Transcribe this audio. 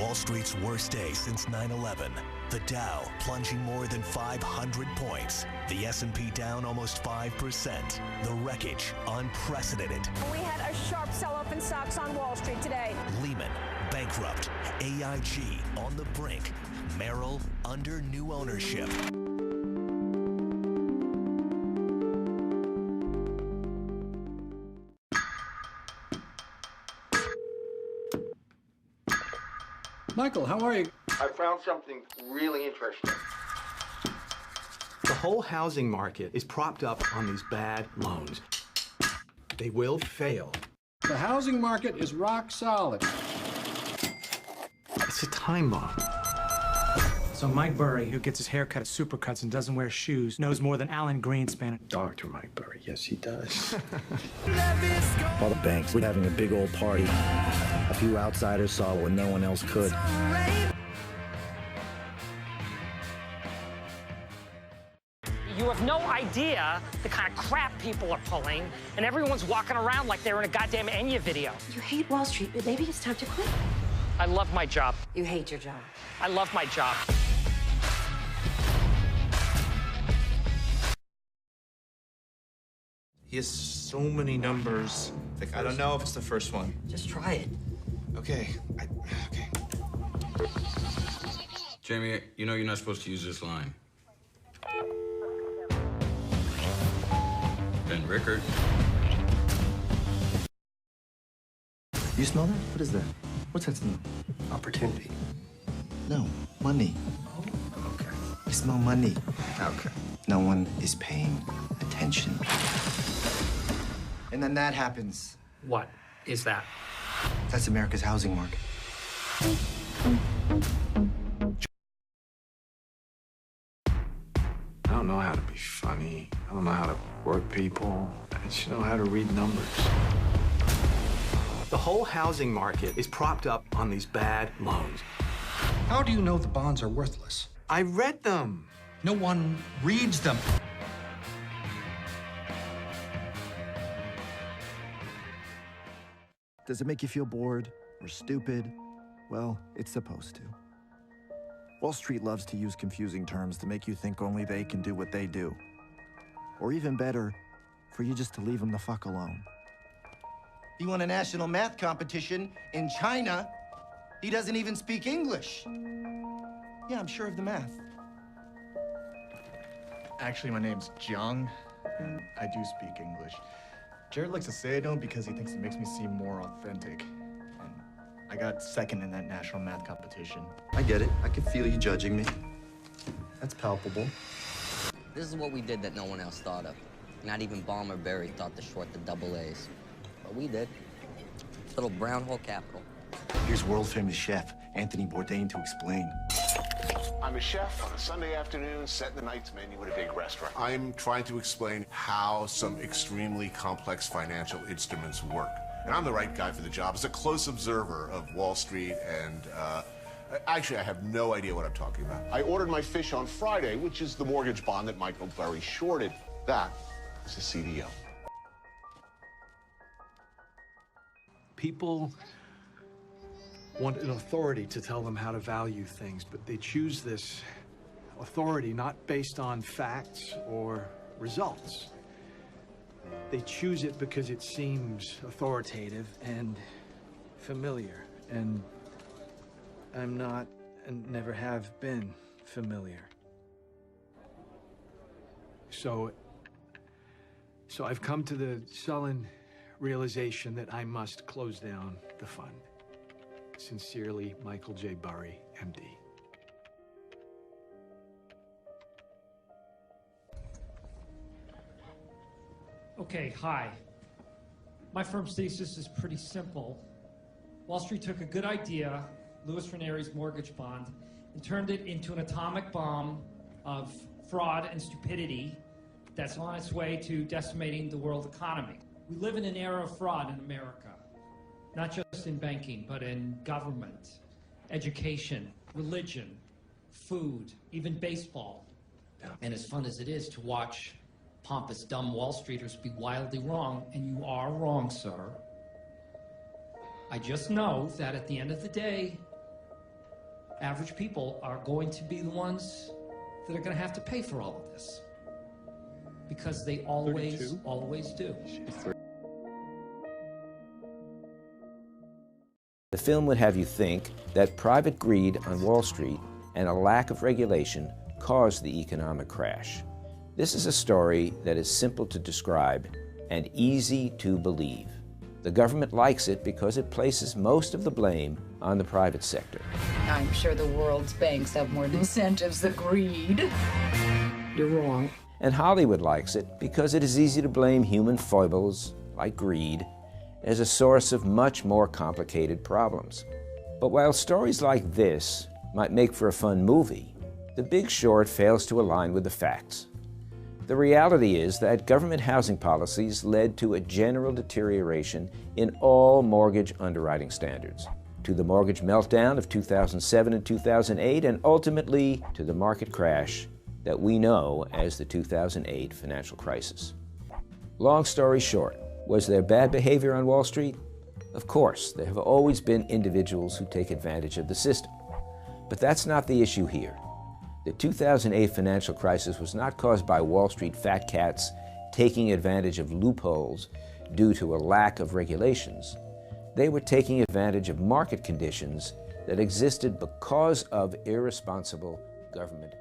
Wall Street's worst day since 9/11. The Dow plunging more than 500 points. The S&P down almost 5%. The wreckage unprecedented. We had a sharp sell-off in stocks on Wall Street today. Lehman bankrupt. AIG on the brink. Merrill under new ownership. Michael, how are you? I found something really interesting. The whole housing market is propped up on these bad loans. They will fail. The housing market is rock solid. It's a time bomb. So Mike Burry, who gets his hair cut at Supercuts and doesn't wear shoes, knows more than Alan Greenspan. Dr. Mike Burry, yes, he does. All the banks were having a big old party. A few outsiders saw what no one else could. You have no idea the kind of crap people are pulling, and everyone's walking around like they're in a goddamn Enya video. You hate Wall Street, but maybe it's time to quit. I love my job. You hate your job. I love my job. He has so many numbers. Like, I don't know if it's the first one. Just try it. Okay. Okay. Jamie, you know you're not supposed to use this line. Ben Rickard. You smell that? What is that? What's that smell? Opportunity. No, money. Oh, okay. I smell money. Okay. No one is paying attention. And then that happens. What is that? That's America's housing market. I don't know how to be funny. I don't know how to work people. I just know how to read numbers. The whole housing market is propped up on these bad loans. How do you know the bonds are worthless? I read them. No one reads them. Does it make you feel bored or stupid? Well, it's supposed to. Wall Street loves to use confusing terms to make you think only they can do what they do. Or even better, for you just to leave them the fuck alone. He won a national math competition in China. He doesn't even speak English. Yeah, I'm sure of the math. Actually, my name's Jiang, and I do speak English. Jared likes to say I don't because he thinks it makes me seem more authentic. And I got second in that national math competition. I get it. I can feel you judging me. That's palpable. This is what we did that no one else thought of. Not even Balmer Berry thought to short the double A's. But we did. Little brown hole capital. Here's world-famous chef Anthony Bourdain to explain. I'm a chef on a Sunday afternoon, setting the night's menu at a big restaurant. I'm trying to explain how some extremely complex financial instruments work. And I'm the right guy for the job. As a close observer of Wall Street and, actually, I have no idea what I'm talking about. I ordered my fish on Friday, which is the mortgage bond that Michael Burry shorted. That is a CDO. People want an authority to tell them how to value things, but they choose this authority not based on facts or results. They choose it because it seems authoritative and familiar, and I'm not and never have been familiar. So I've come to the sullen realization that I must close down the fund. Sincerely, Michael J. Burry, MD. Okay, hi. My firm's thesis is pretty simple. Wall Street took a good idea, Louis Ranieri's mortgage bond, and turned it into an atomic bomb of fraud and stupidity that's on its way to decimating the world economy. We live in an era of fraud in America. Not just in banking, but in government, education, religion, food, even baseball. And as fun as it is to watch pompous, dumb Wall Streeters be wildly wrong, and you are wrong, sir, I just know that at the end of the day, average people are going to be the ones that are going to have to pay for all of this. Because they always do. The film would have you think that private greed on Wall Street and a lack of regulation caused the economic crash. This is a story that is simple to describe and easy to believe. The government likes it because it places most of the blame on the private sector. I'm sure the world's banks have more incentives than greed. You're wrong. And Hollywood likes it because it is easy to blame human foibles, like greed, as a source of much more complicated problems. But while stories like this might make for a fun movie, The Big Short fails to align with the facts. The reality is that government housing policies led to a general deterioration in all mortgage underwriting standards, to the mortgage meltdown of 2007 and 2008, and ultimately to the market crash that we know as the 2008 financial crisis. Long story short, was there bad behavior on Wall Street? Of course, there have always been individuals who take advantage of the system. But that's not the issue here. The 2008 financial crisis was not caused by Wall Street fat cats taking advantage of loopholes due to a lack of regulations. They were taking advantage of market conditions that existed because of irresponsible government